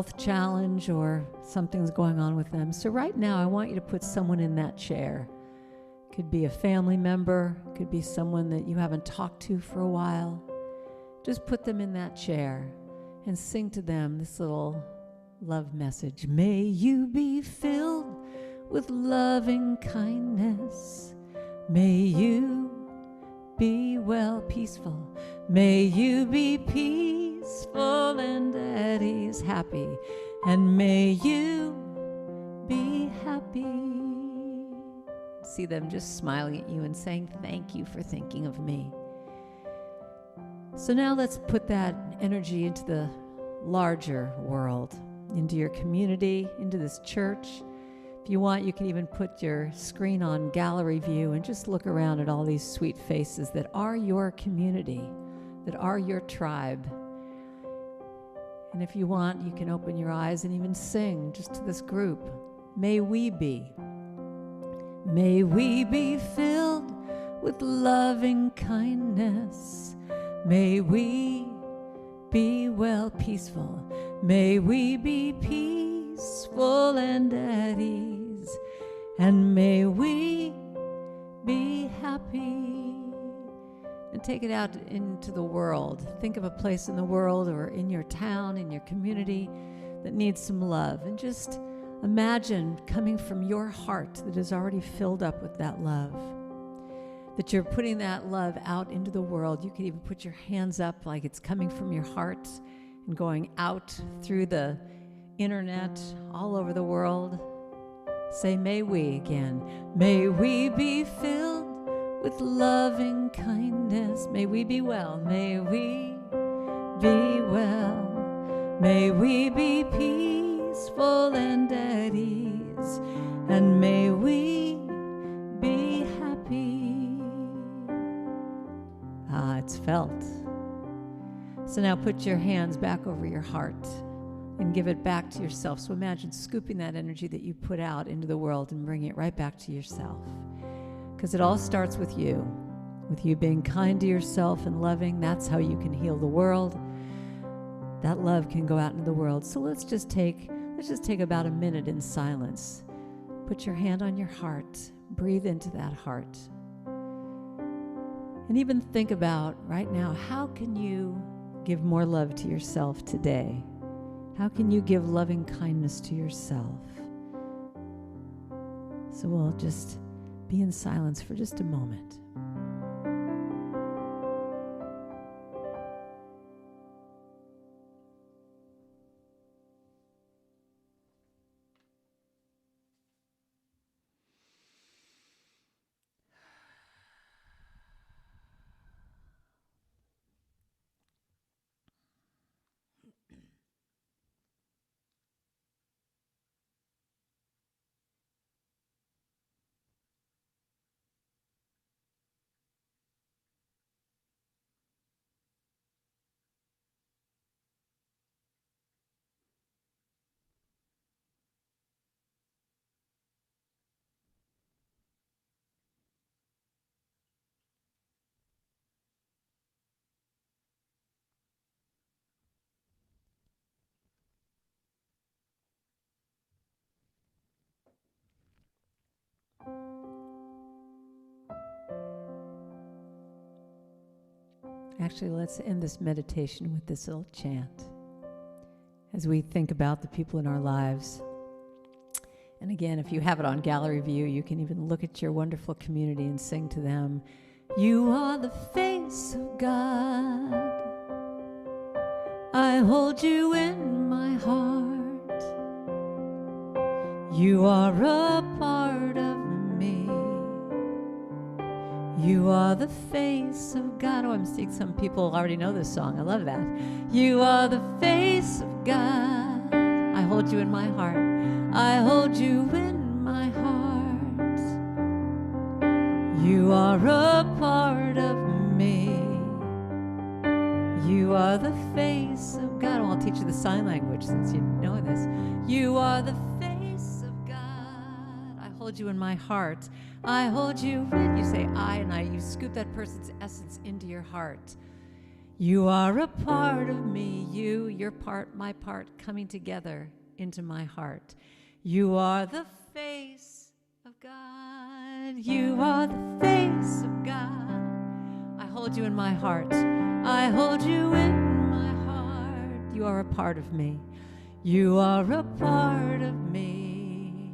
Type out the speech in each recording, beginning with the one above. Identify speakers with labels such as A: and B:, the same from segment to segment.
A: health challenge or something's going on with them. So right now, I want you to put someone in that chair. Could be a family member, could be someone that you haven't talked to for a while. Just put them in that chair and sing to them this little love message. May you be filled with loving kindness. May you be well peaceful. May you be peaceful and at ease, happy. And may you be happy. See them just smiling at you and saying, thank you for thinking of me. So now let's put that energy into the larger world, into your community, into this church. If you want, you can even put your screen on gallery view and just look around at all these sweet faces that are your community, that are your tribe. And if you want, you can open your eyes and even sing just to this group. May we be filled with loving kindness. May we be well peaceful. May we be peaceful and at ease. And may we be happy. And take it out into the world. Think of a place in the world or in your town, in your community that needs some love. And just imagine coming from your heart that is already filled up with that love. That you're putting that love out into the world. You could even put your hands up like it's coming from your heart and going out through the internet all over the world. Say, may we again. May we be filled with loving kindness. May we be well. May we be well. May we be peaceful and at ease. And may we be happy. It's felt. So now put your hands back over your heart and give it back to yourself. So imagine scooping that energy that you put out into the world and bringing it right back to yourself. Because it all starts with you being kind to yourself and loving. That's how you can heal the world. That love can go out into the world. So let's just take about a minute in silence. Put your hand on your heart. Breathe into that heart. And even think about right now, how can you give more love to yourself today? How can you give loving kindness to yourself? So we'll just be in silence for just a moment. Actually, let's end this meditation with this little chant as we think about the people in our lives. And again, if you have it on gallery view, you can even look at your wonderful community and sing to them. You are the face of God. I hold you in my heart. You are a part of me. You are the face of God. Oh, I'm seeing some people already know this song. I love that. You are the face of God. I hold you in my heart. I hold you in my heart. You are a part of me. You are the face of God. Oh, I'll teach you the sign language since you know this. You are the face of God. I hold you in my heart. I hold you in. You say I, and I. You scoop that person's essence into your heart. You are a part of me, you, your part, my part, coming together into my heart. You are the face of God. You are the face of God. I hold you in my heart. I hold you in my heart. You are a part of me. You are a part of me.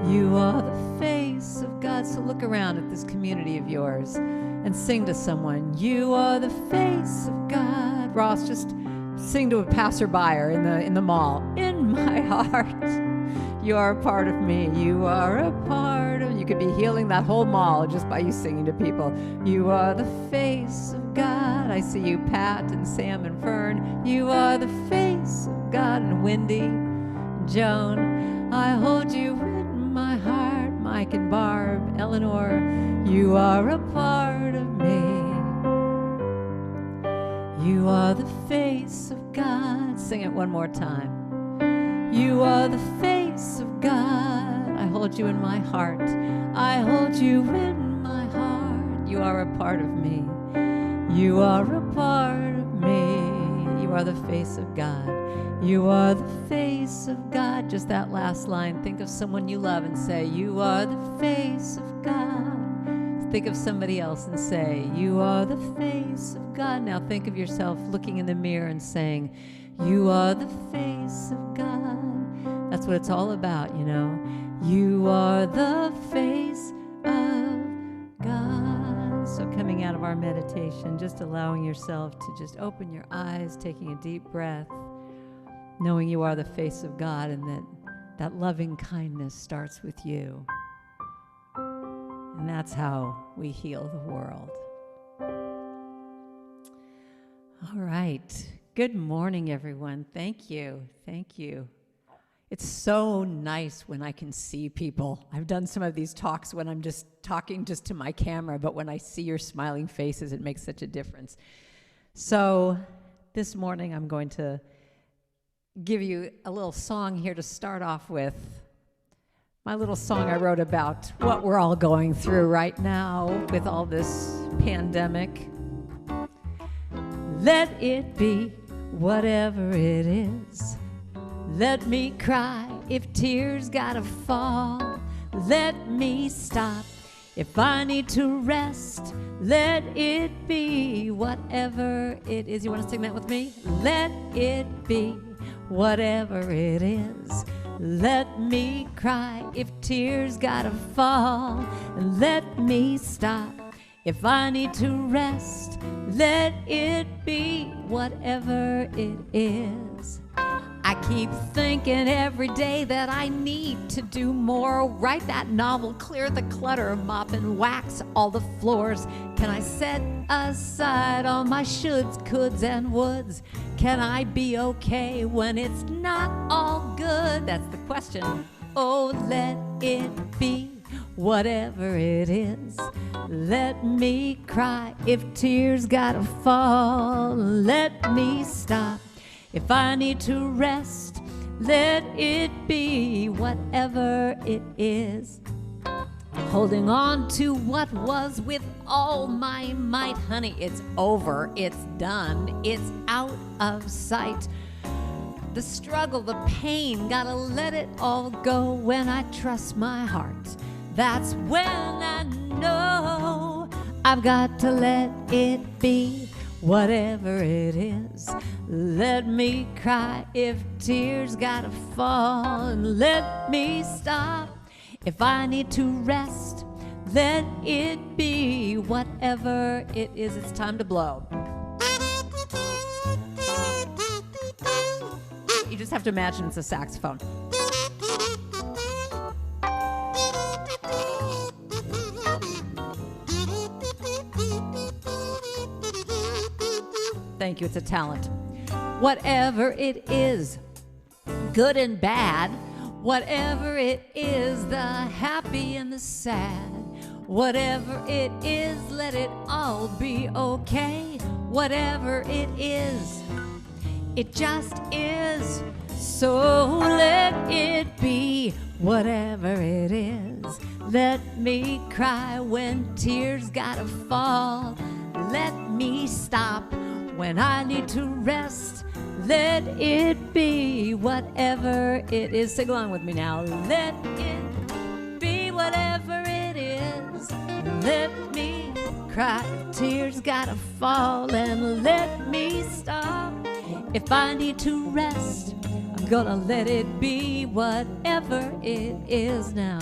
A: You are the face of God. So look around at this community of yours and sing to someone. You are the face of God. Ross, just sing to a passerby or in the mall. In my heart, you are a part of me. You are a part of. You could be healing that whole mall just by you singing to people. You are the face of God. I see you, Pat and Sam and Fern. You are the face of God. And Wendy, Joan, I hold you in my heart. Mike and Barb, Eleanor, you are a part of me. You are the face of God. Sing it one more time. You are the face of God. I hold you in my heart. I hold you in my heart. You are a part of me. You are a part of me. You are the face of God. You are the face of God. Just that last line. Think of someone you love and say, you are the face of God. Think of somebody else and say, you are the face of God. Now think of yourself looking in the mirror and saying, you are the face of God. That's what it's all about, you know. You are the face of God. So coming out of our meditation, just allowing yourself to just open your eyes, taking a deep breath, knowing you are the face of God, and that loving kindness starts with you. And that's how we heal the world. All right. Good morning, everyone. Thank you. Thank you. It's so nice when I can see people. I've done some of these talks when I'm just talking just to my camera, but when I see your smiling faces, it makes such a difference. So this morning, I'm going to give you a little song here to start off with. My little song I wrote about what we're all going through right now with all this pandemic. Let it be whatever it is. Let me cry if tears gotta fall. Let me stop if I need to rest. Let it be whatever it is. You want to sing that with me? Let it be whatever it is. Let me cry if tears gotta fall. And let me stop if I need to rest. Let it be whatever it is. I keep thinking every day that I need to do more. Write that novel, clear the clutter, mop and wax all the floors. Can I set aside all my shoulds, coulds, and woulds? Can I be okay when it's not all good? That's the question. Oh, let it be whatever it is. Let me cry if tears gotta fall. Let me stop if I need to rest. Let it be whatever it is. Holding on to what was with all my might. Honey, it's over, it's done, it's out of sight. The struggle, the pain, gotta let it all go. When I trust my heart, that's when I know I've got to let it be whatever it is. Let me cry if tears gotta fall. And let me stop if I need to rest. Let it be whatever it is. It's time to blow. You just have to imagine it's a saxophone. Thank you, it's a talent. Whatever it is, good and bad, whatever it is, the happy and the sad, whatever it is, let it all be okay. Whatever it is, it just is. So let it be whatever it is. Let me cry when tears gotta fall. Let me me stop when I need to rest. Let it be whatever it is. Sing along with me now. Let it be whatever it is. Let me cry. Tears gotta fall and let me stop. If I need to rest, I'm gonna let it be whatever it is now.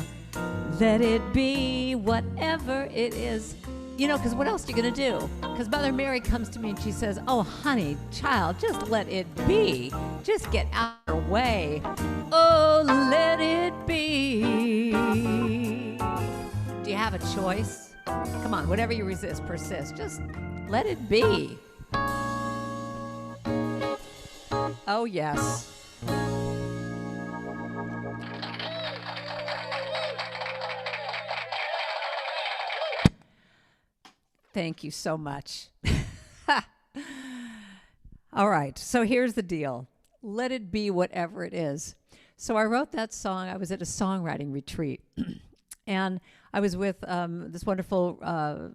A: Let it be whatever it is. You know, because what else are you going to do? Because Mother Mary comes to me and she says, oh, honey, child, just let it be. Just get out of her way. Oh, let it be. Do you have a choice? Come on, whatever you resist, persist. Just let it be. Oh, yes. Thank you so much. All right, so here's the deal. Let it be whatever it is. So I wrote that song. I was at a songwriting retreat, and I was with this wonderful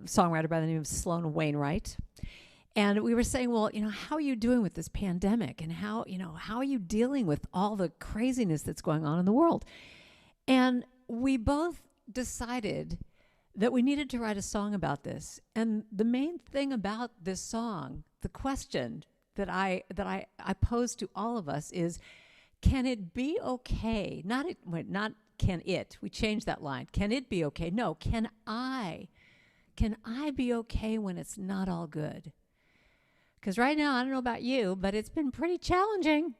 A: songwriter by the name of Sloan Wainwright. And we were saying, well, how are you doing with this pandemic? And how are you dealing with all the craziness that's going on in the world? And we both decided that we needed to write a song about this. And the main thing about this song, the question that I pose to all of us is, can it be okay? Not can it. We changed that line. Can it be okay? No, can I be okay when it's not all good? Because right now, I don't know about you, but it's been pretty challenging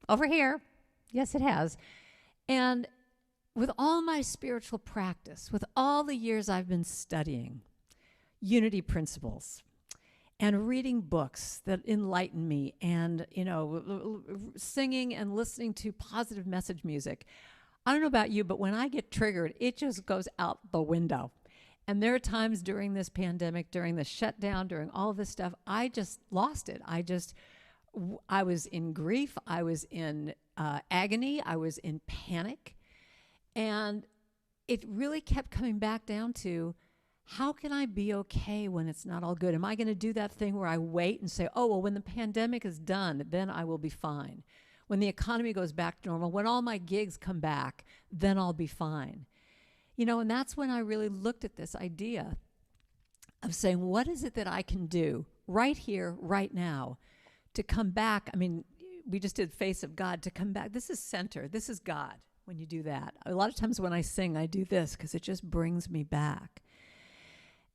A: over here. Yes, it has. And with all my spiritual practice, with all the years I've been studying unity principles and reading books that enlighten me and, singing and listening to positive message music, I don't know about you, but when I get triggered, it just goes out the window. And there are times during this pandemic, during the shutdown, during all of this stuff, I just lost it. I was in grief. I was in agony. I was in panic. And it really kept coming back down to, how can I be okay when it's not all good? Am I going to do that thing where I wait and say, oh, well, when the pandemic is done, then I will be fine. When the economy goes back to normal, when all my gigs come back, then I'll be fine. And that's when I really looked at this idea of saying, what is it that I can do right here, right now, to come back? I mean, we just did Face of God, to come back. This is center. This is God. When you do that, a lot of times when I sing, I do this because it just brings me back.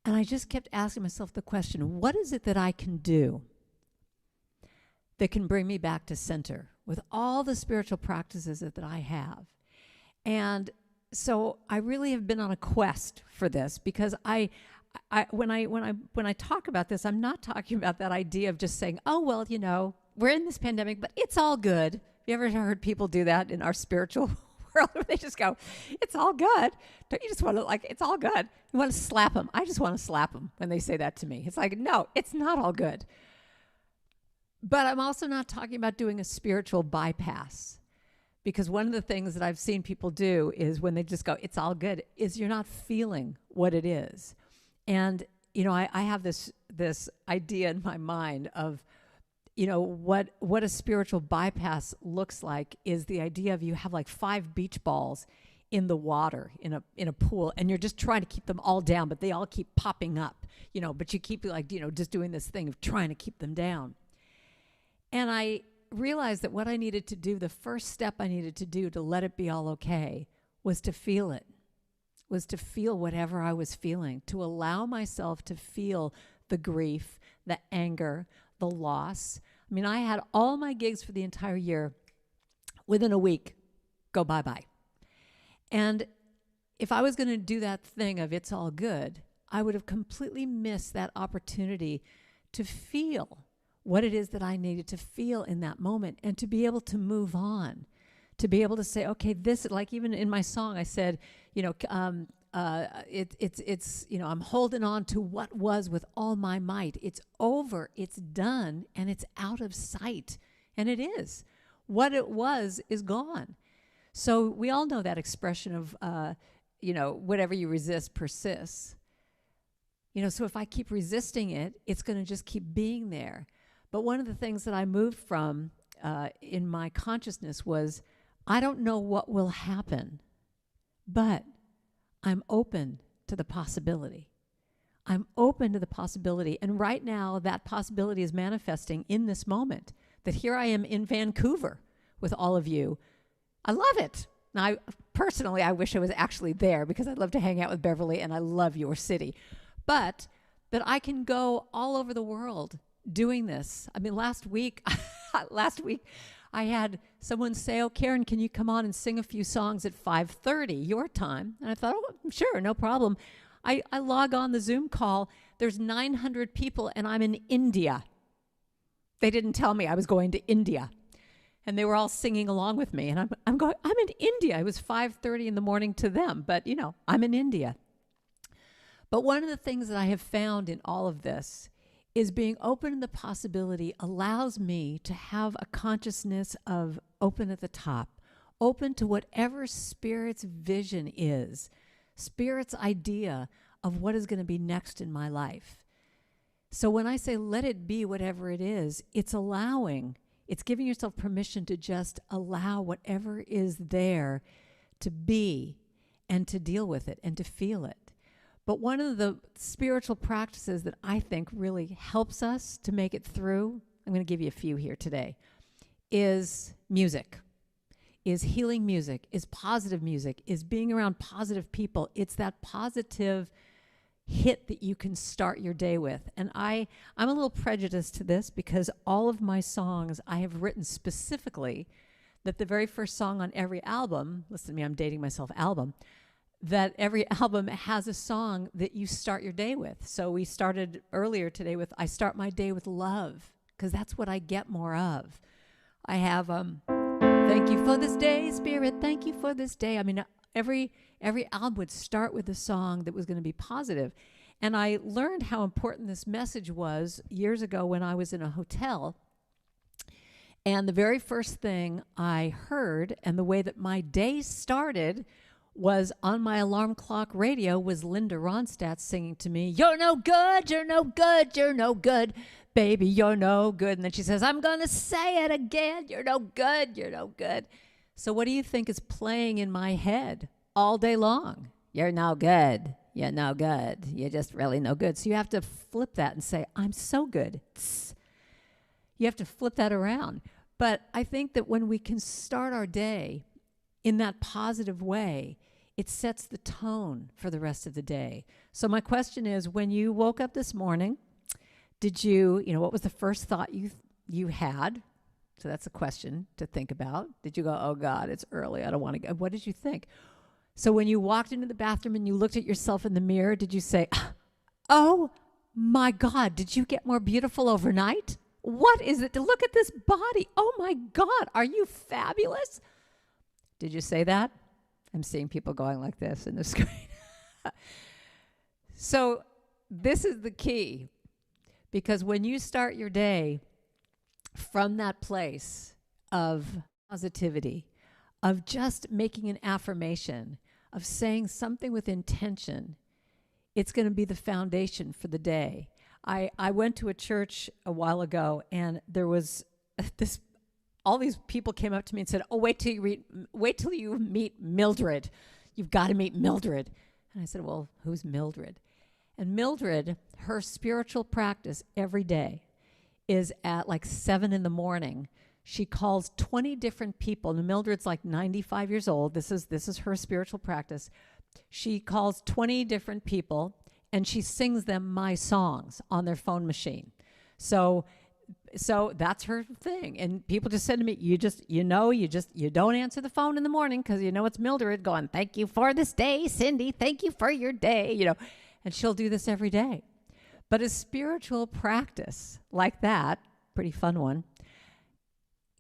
A: And I just kept asking myself the question, what is it that I can do that can bring me back to center with all the spiritual practices that I have? And so I really have been on a quest for this, because when I talk about this, I'm not talking about that idea of just saying, oh, well, we're in this pandemic, but it's all good. Have you ever heard people do that in our spiritual world, where they just go, it's all good? Don't you just want to, it's all good? You want to slap them. I just want to slap them when they say that to me. It's like, no, it's not all good. But I'm also not talking about doing a spiritual bypass, because one of the things that I've seen people do is when they just go, it's all good, is you're not feeling what it is. And, I have this idea in my mind of, what a spiritual bypass looks like is the idea of you have like 5 beach balls in the water in a pool, and you're just trying to keep them all down, but they all keep popping up, but you keep just doing this thing of trying to keep them down. And I realized that what I needed to do, the first step I needed to do to let it be all okay, was to feel it, was to feel whatever I was feeling, to allow myself to feel the grief, the anger, the loss. I mean, I had all my gigs for the entire year within a week go bye-bye. And if I was going to do that thing of it's all good, I would have completely missed that opportunity to feel what it is that I needed to feel in that moment, and to be able to move on, to be able to say, okay, this, like even in my song, I said, I'm holding on to what was with all my might. It's over, it's done, and it's out of sight. And it is. What it was is gone. So we all know that expression of, whatever you resist persists. So if I keep resisting it, it's going to just keep being there. But one of the things that I moved from in my consciousness was, I don't know what will happen, but I'm open to the possibility. I'm open to the possibility. And right now, that possibility is manifesting in this moment, that here I am in Vancouver with all of you. I love it. Now, personally, I wish I was actually there because I'd love to hang out with Beverly and I love your city. But that I can go all over the world doing this. I mean, last week, I had someone say, oh, Karen, can you come on and sing a few songs at 5:30 your time? And I thought, oh, sure, no problem. I log on the Zoom call. There's 900 people, and I'm in India. They didn't tell me I was going to India. And they were all singing along with me. And I'm going, I'm in India. It was 5:30 in the morning to them. But, I'm in India. But one of the things that I have found in all of this is being open to the possibility allows me to have a consciousness of open at the top, open to whatever Spirit's vision is, Spirit's idea of what is going to be next in my life. So when I say let it be whatever it is, it's allowing, it's giving yourself permission to just allow whatever is there to be and to deal with it and to feel it. But one of the spiritual practices that I think really helps us to make it through, I'm going to give you a few here today, is music, is healing music, is positive music, is being around positive people. It's that positive hit that you can start your day with. And I'm a little prejudiced to this because all of my songs I have written specifically that the very first song on every album, listen to me, I'm dating myself, album, that every album has a song that you start your day with. So we started earlier today with, I start my day with love, because that's what I get more of. I have, thank you for this day, Spirit, thank you for this day. I mean, every album would start with a song that was going to be positive. And I learned how important this message was years ago when I was in a hotel. And the very first thing I heard, and the way that my day started, was on my alarm clock radio was Linda Ronstadt singing to me, you're no good, you're no good, you're no good, baby, you're no good. And then she says, I'm going to say it again, you're no good, you're no good. So what do you think is playing in my head all day long? You're no good, you're no good, you're just really no good. So you have to flip that and say, I'm so good. You have to flip that around. But I think that when we can start our day in that positive way, it sets the tone for the rest of the day. So my question is, when you woke up this morning, did you, what was the first thought you had? So that's a question to think about. Did you go, oh God, it's early, I don't want to go? What did you think? So when you walked into the bathroom and you looked at yourself in the mirror, did you say, oh my God, did you get more beautiful overnight? What is it to look at this body? Oh my God, are you fabulous? Did you say that? I'm seeing people going like this in the screen. So this is the key, because when you start your day from that place of positivity, of just making an affirmation, of saying something with intention, it's going to be the foundation for the day. I went to a church a while ago, and there was this. All these people came up to me and said, oh, wait till you meet Mildred. You've got to meet Mildred. And I said, well, who's Mildred? And Mildred, her spiritual practice every day is at like 7 in the morning. She calls 20 different people. And Mildred's like 95 years old. This is her spiritual practice. She calls 20 different people, and she sings them my songs on their phone machine. So that's her thing. And people just said to me, you don't answer the phone in the morning because it's Mildred going, thank you for this day, Cindy, thank you for your day, and she'll do this every day. But a spiritual practice like that, pretty fun one,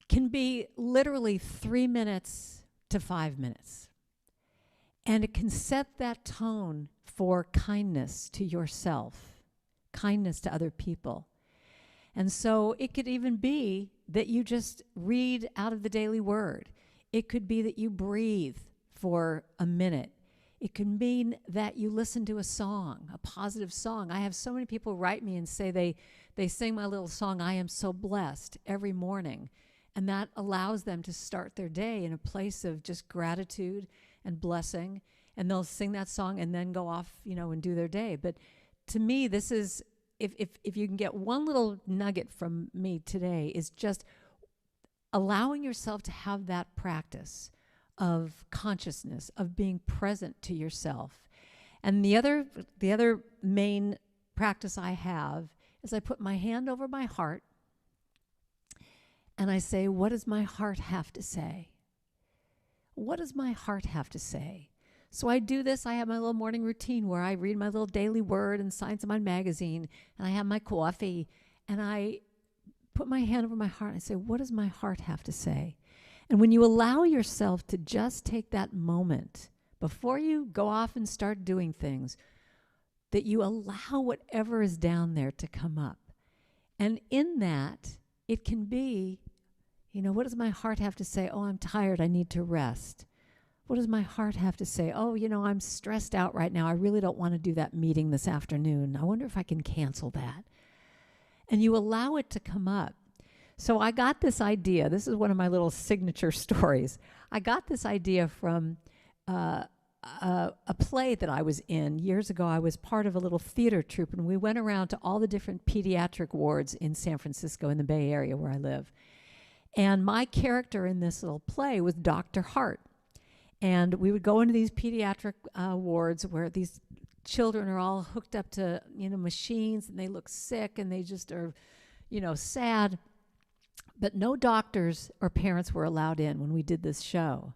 A: can be literally 3 minutes to 5 minutes. And it can set that tone for kindness to yourself, kindness to other people. And so it could even be that you just read out of the daily word. It could be that you breathe for a minute. It can mean that you listen to a song, a positive song. I have so many people write me and say they sing my little song, I Am So Blessed, every morning. And that allows them to start their day in a place of just gratitude and blessing. And they'll sing that song and then go off, and do their day. But to me, this is, if you can get one little nugget from me today, is just allowing yourself to have that practice of consciousness, of being present to yourself. And the other main practice I have is I put my hand over my heart and I say, what does my heart have to say? What does my heart have to say? So I do this. I have my little morning routine where I read my little daily word and Science of Mind magazine, and I have my coffee, and I put my hand over my heart and I say, what does my heart have to say? And when you allow yourself to just take that moment before you go off and start doing things, that you allow whatever is down there to come up. And in that, it can be, what does my heart have to say? Oh, I'm tired. I need to rest. What does my heart have to say? Oh, I'm stressed out right now. I really don't want to do that meeting this afternoon. I wonder if I can cancel that. And you allow it to come up. So I got this idea. This is one of my little signature stories. I got this idea from a play that I was in years ago. I was part of a little theater troupe, and we went around to all the different pediatric wards in San Francisco, in the Bay Area where I live. And my character in this little play was Dr. Hart. And we would go into these pediatric wards where these children are all hooked up to, machines, and they look sick, and they just are, sad. But no doctors or parents were allowed in when we did this show.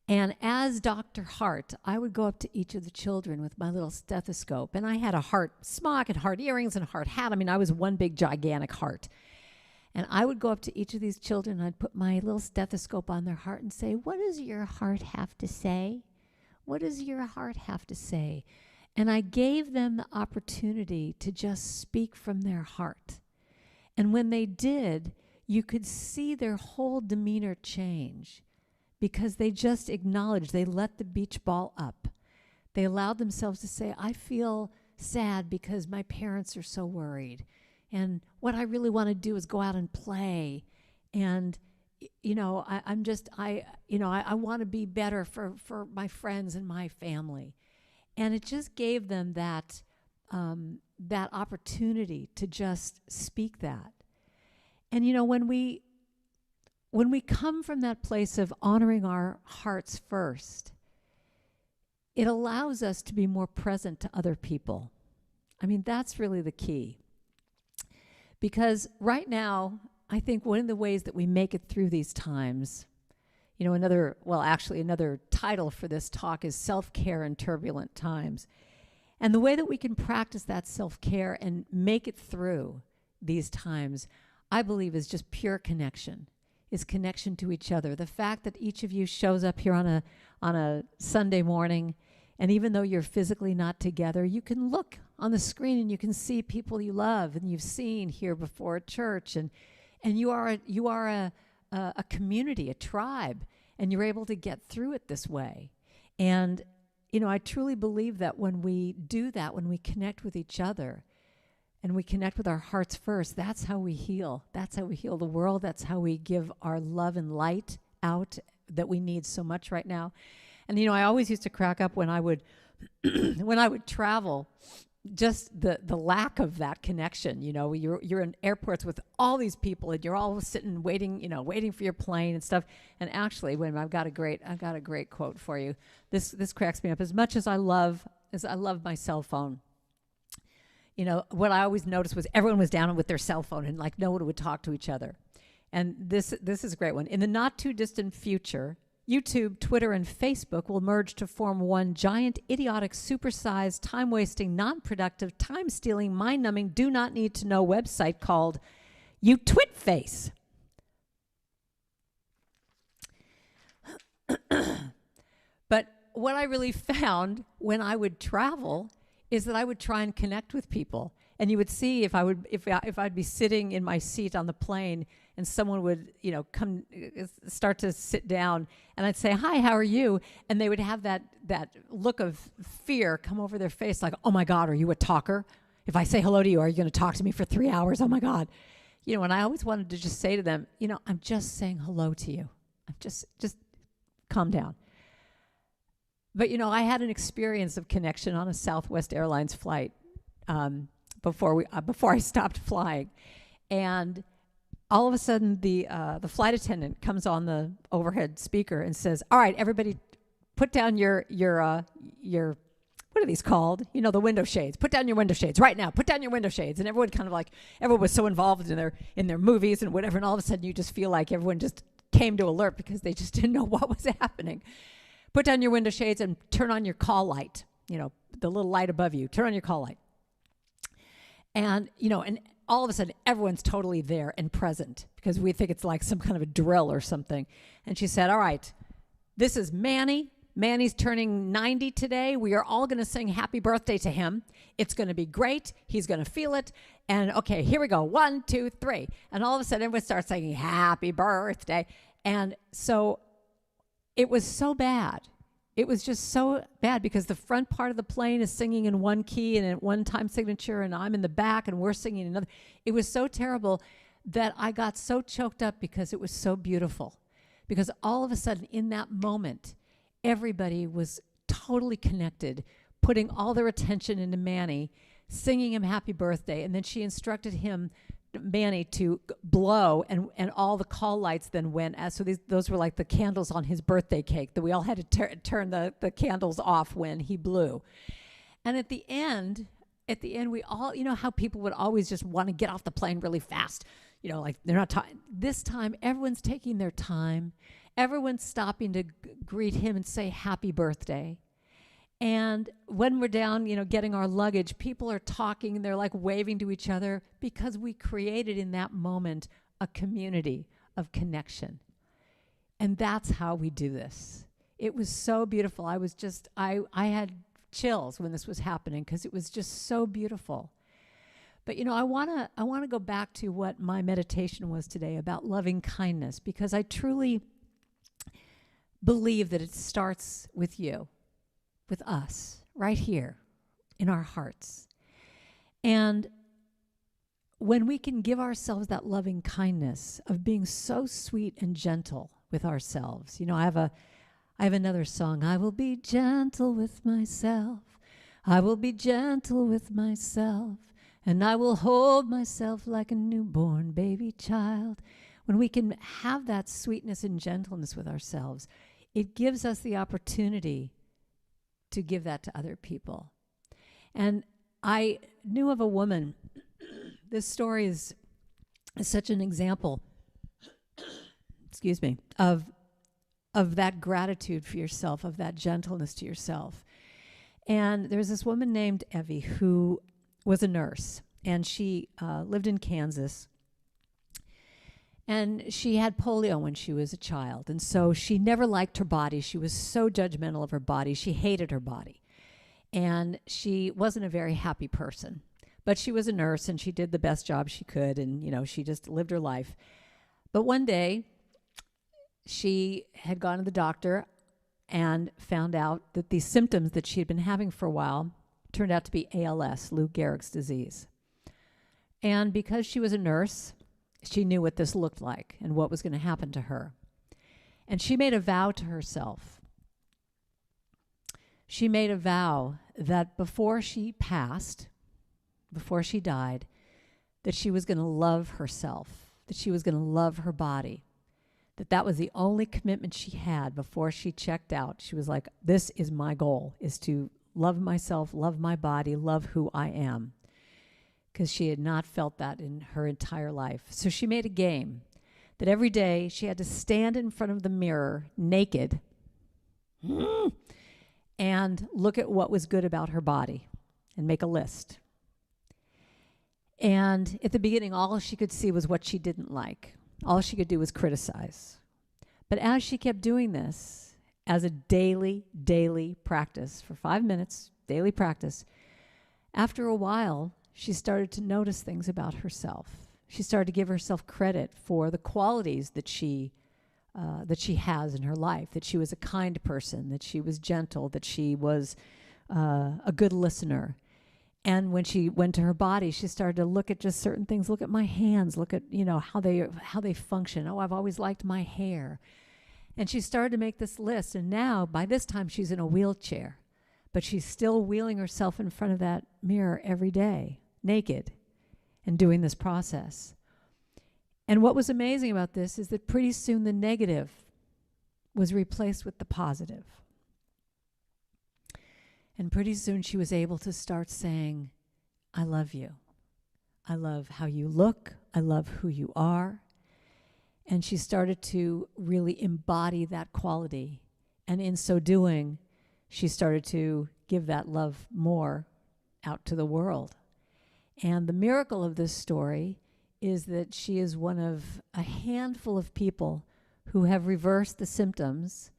A: And as Dr. Hart, I would go up to each of the children with my little stethoscope. And I had a heart smock and heart earrings and a heart hat. I mean, I was one big, gigantic heart. And I would go up to each of these children, and I'd put my little stethoscope on their heart and say, what does your heart have to say? What does your heart have to say? And I gave them the opportunity to just speak from their heart. And when they did, you could see their whole demeanor change because they just acknowledged, they let the beach ball up. They allowed themselves to say, I feel sad because my parents are so worried. And what I really want to do is go out and play. And, I want to be better for my friends and my family. And it just gave them that opportunity to just speak that. And, when we come from that place of honoring our hearts first, it allows us to be more present to other people. I mean, that's really the key. Because right now, I think one of the ways that we make it through these times, another title for this talk is Self-Care in Turbulent Times. And the way that we can practice that self-care and make it through these times, I believe, is just pure connection, is connection to each other. The fact that each of you shows up here on a Sunday morning, and even though you're physically not together, you can look on the screen and you can see people you love and you've seen here before at church, and you are a community, a tribe, and you're able to get through it this way. And I truly believe that when we do that, when we connect with each other, and we connect with our hearts first, that's how we heal. That's how we heal the world. That's how we give our love and light out that we need so much right now. And, I always used to crack up when I would travel, just the lack of that connection. You're in airports with all these people, and you're all sitting waiting for your plane and stuff. And actually, wait a minute, I've got a great quote for you. This cracks me up. As much as I love my cell phone, what I always noticed was everyone was down with their cell phone, and no one would talk to each other. And this is a great one. In the not too distant future, YouTube, Twitter, and Facebook will merge to form one giant, idiotic, supersized, time-wasting, non-productive, time-stealing, mind-numbing, do-not-need-to-know website called YouTwitFace. But what I really found when I would travel is that I would try and connect with people. And you would see if I'd be sitting in my seat on the plane and someone would, come start to sit down, and I'd say, "Hi, how are you?" And they would have that look of fear come over their face, like, "Oh my God, are you a talker? If I say hello to you, are you going to talk to me for 3 hours? Oh my God." And I always wanted to just say to them, "I'm just saying hello to you. I'm just calm down." But I had an experience of connection on a Southwest Airlines flight before I stopped flying, and all of a sudden the flight attendant comes on the overhead speaker and says, "All right, everybody, put down your what are these called? The window shades. Put down your window shades right now. Put down your window shades." And everyone was so involved in their movies and whatever, and all of a sudden you just feel like everyone just came to alert because they just didn't know what was happening. "Put down your window shades and turn on your call light. The little light above you. Turn on your call light." And and all of a sudden everyone's totally there and present because we think it's like some kind of a drill or something. And she said, "All right, this is Manny. Manny's turning 90 today. We are all going to sing happy birthday to him. It's going to be great. He's going to feel it. And okay, here we go. 1, 2, 3. And all of a sudden everyone starts singing happy birthday. And so it was so bad. It was just so bad because the front part of the plane is singing in one key and at one time signature, and I'm in the back and we're singing another. It was so terrible that I got so choked up because it was so beautiful. Because all of a sudden in that moment, everybody was totally connected, putting all their attention into Manny, singing him happy birthday, and then she instructed Manny to blow, and all the call lights then went as so those were like the candles on his birthday cake that we all had to turn the candles off when he blew. And at the end we all, how people would always just want to get off the plane really fast, like they're not this time everyone's taking their time. Everyone's stopping to greet him and say happy birthday. And when we're down, getting our luggage, people are talking and they're like waving to each other because we created in that moment a community of connection. And that's how we do this. It was so beautiful. I had chills when this was happening because it was just so beautiful. But I want to go back to what my meditation was today about loving kindness, because I truly believe that it starts with you, with us, right here in our hearts. And when we can give ourselves that loving kindness of being so sweet and gentle with ourselves. I have another song. I will be gentle with myself. I will be gentle with myself. And I will hold myself like a newborn baby child. When we can have that sweetness and gentleness with ourselves, it gives us the opportunity to give that to other people. And I knew of a woman, this story is such an example, excuse me, of that gratitude for yourself, of that gentleness to yourself. And there's this woman named Evie who was a nurse, and she lived in Kansas. And she had polio when she was a child. And so she never liked her body. She was so judgmental of her body. She hated her body. And she wasn't a very happy person. But she was a nurse, and she did the best job she could. And, she just lived her life. But one day, she had gone to the doctor and found out that these symptoms that she had been having for a while turned out to be ALS, Lou Gehrig's disease. And because she was a nurse, she knew what this looked like and what was going to happen to her. And she made a vow to herself. She made a vow that before she passed, before she died, that she was going to love herself, that she was going to love her body, that was the only commitment she had before she checked out. She was like, this is my goal, is to love myself, love my body, love who I am. Because she had not felt that in her entire life. So she made a game that every day she had to stand in front of the mirror naked and look at what was good about her body and make a list. And at the beginning, all she could see was what she didn't like. All she could do was criticize. But as she kept doing this as a daily practice for 5 minutes, daily practice, after a while, she started to notice things about herself. She started to give herself credit for the qualities that she has in her life, that she was a kind person, that she was gentle, that she was a good listener. And when she went to her body, she started to look at just certain things. Look at my hands. Look at, how they function. Oh, I've always liked my hair. And she started to make this list. And now, by this time, she's in a wheelchair. But she's still wheeling herself in front of that mirror every day, naked, and doing this process. And what was amazing about this is that pretty soon the negative was replaced with the positive. And pretty soon she was able to start saying, I love you. I love how you look. I love who you are. And she started to really embody that quality. And in so doing, she started to give that love more out to the world. And the miracle of this story is that she is one of a handful of people who have reversed the symptoms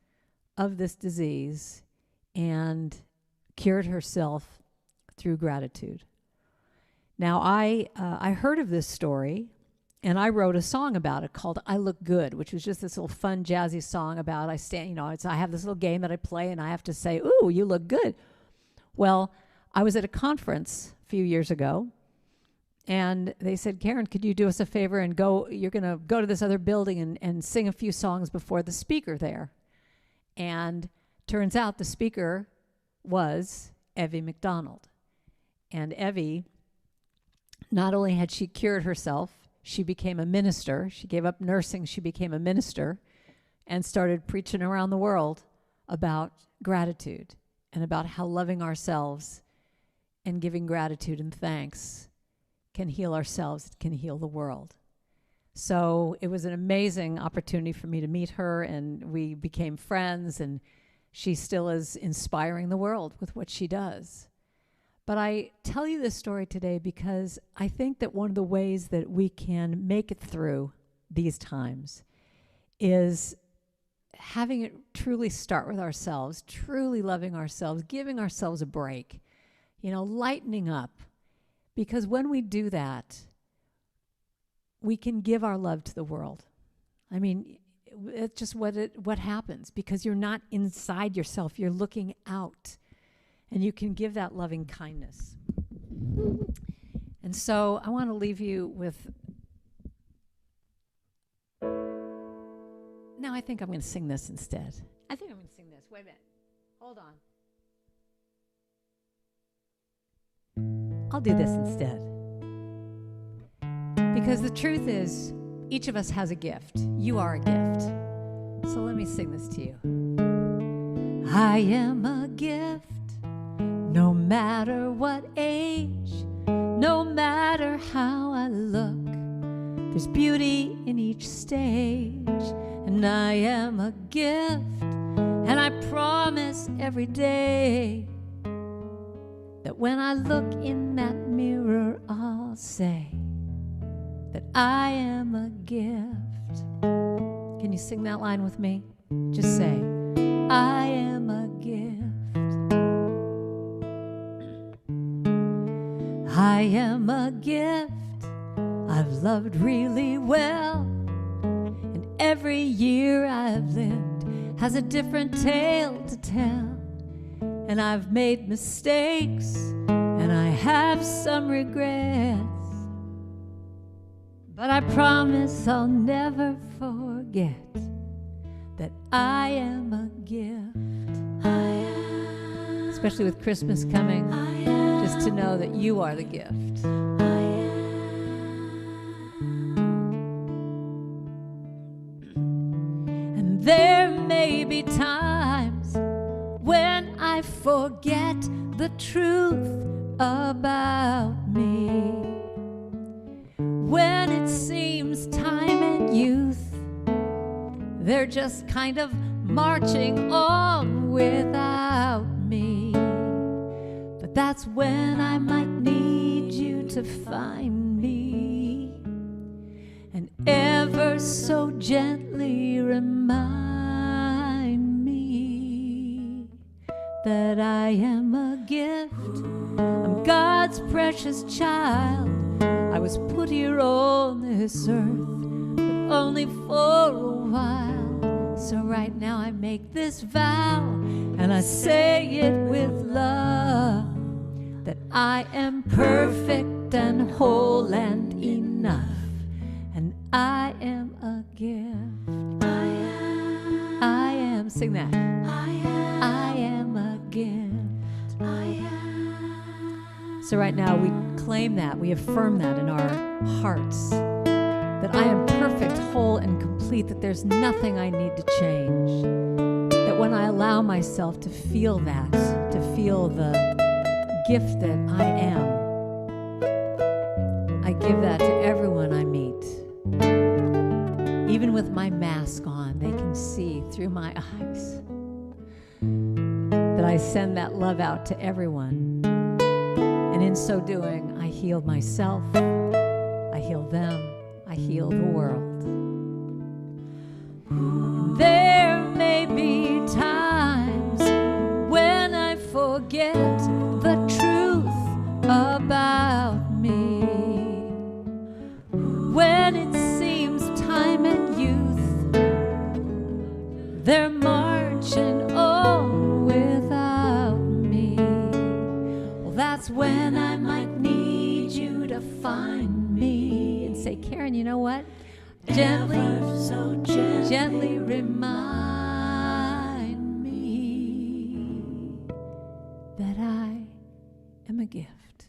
A: of this disease and cured herself through gratitude. Now, I heard of this story, and I wrote a song about it called I Look Good, which was just this little fun, jazzy song about I have this little game that I play, and I have to say, ooh, you look good. Well, I was at a conference a few years ago, and they said, Karen, could you do us a favor and you're going to go to this other building and sing a few songs before the speaker there. And turns out the speaker was Evie McDonald. And Evie, not only had she cured herself, she became a minister. She gave up nursing. She became a minister and started preaching around the world about gratitude and about how loving ourselves and giving gratitude and thanks can heal ourselves, it can heal the world. So it was an amazing opportunity for me to meet her, and we became friends, and she still is inspiring the world with what she does. But I tell you this story today because I think that one of the ways that we can make it through these times is having it truly start with ourselves, truly loving ourselves, giving ourselves a break, lightening up. Because when we do that, we can give our love to the world. I mean, it's just what happens, because you're not inside yourself, you're looking out, and you can give that loving kindness. And so I want to leave you with, now I think I'm going to sing this instead. I think I'm going to sing this. Wait a minute. Hold on. I'll do this instead. Because the truth is, each of us has a gift. You are a gift. So let me sing this to you. I am a gift, no matter what age, no matter how I look. There's beauty in each stage, and I am a gift, and I promise every day that when I look in that mirror, I'll say that I am a gift. Can you sing that line with me? Just say, I am a gift. I am a gift. I've loved really well, and every year I've lived has a different tale to tell. And I've made mistakes, and I have some regrets, but I promise I'll never forget that I am a gift. I am, especially with Christmas coming, just to know that you are the gift. And there may be times when I forget the truth about me, when it seems time and youth, they're just kind of marching on without me. But that's when I might need you to find me and ever so gently remind me that I am a gift I'm God's precious child. I was put here on this earth, but only for a while. So right now I make this vow, and I say it with love, that I am perfect and whole and enough, and I am a gift. I am, sing that. I am a gift. So right now we claim that, we affirm that in our hearts, that I am perfect, whole, and complete, that there's nothing I need to change. That when I allow myself to feel that, to feel the gift that I am, I give that to everyone I meet. Even with my mask on, they can see through my eyes that I send that love out to everyone. And in so doing, I heal myself, I heal them, I heal the world. And there may be times when I forget the truth about me, when it seems time and youth, they're marching on without me. Well, that's when I might need you to find me and say, Karen, you know what? Gently, so gently remind me that I am a gift.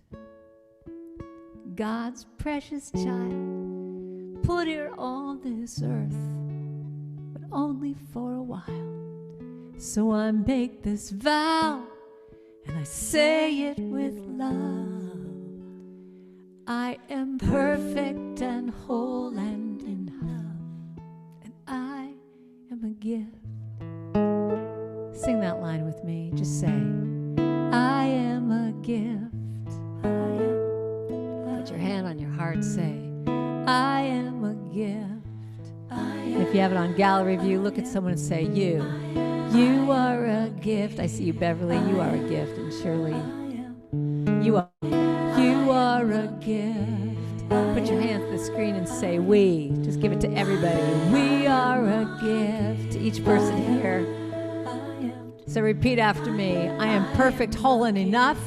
A: God's precious child, put here on this earth, but only for a while. So I make this vow, and I say it with love. I am perfect and whole and enough, and I am a gift. Sing that line with me. Just say, I am a gift. Put your hand on your heart. Say, I am a gift. And if you have it on gallery view, look at someone and say, you are a gift. I see you, Beverly. You are a gift. And Shirley, you are a gift. Put your hands to the screen and say, we. Just give it to everybody. We are a gift to each person here. So repeat after me. I am perfect, whole, and enough.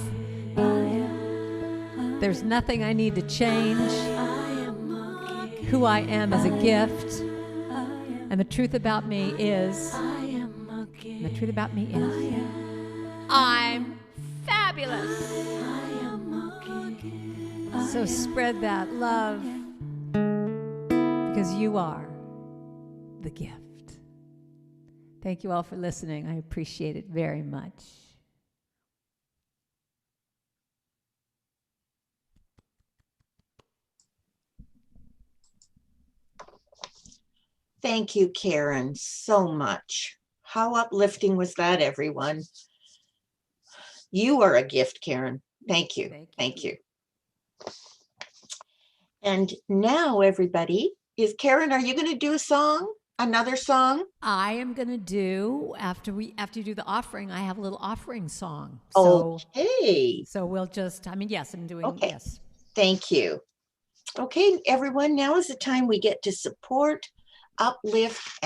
A: There's nothing I need to change. Who I am is a gift. And the truth about me is, I'm fabulous. So spread that love, because you are the gift. Thank you all for listening. I appreciate it very much.
B: Thank you, Karen, so much. How uplifting was that, everyone? You are a gift, Karen. Thank you. Thank you. And now, everybody, Karen, are you going to do a song? Another song?
A: I am going to do, after you do the offering, I have a little offering song. So,
B: okay.
A: So we'll just, yes, I'm doing,
B: okay.
A: Yes.
B: Thank you. Okay, everyone, now is the time we get to support, uplift,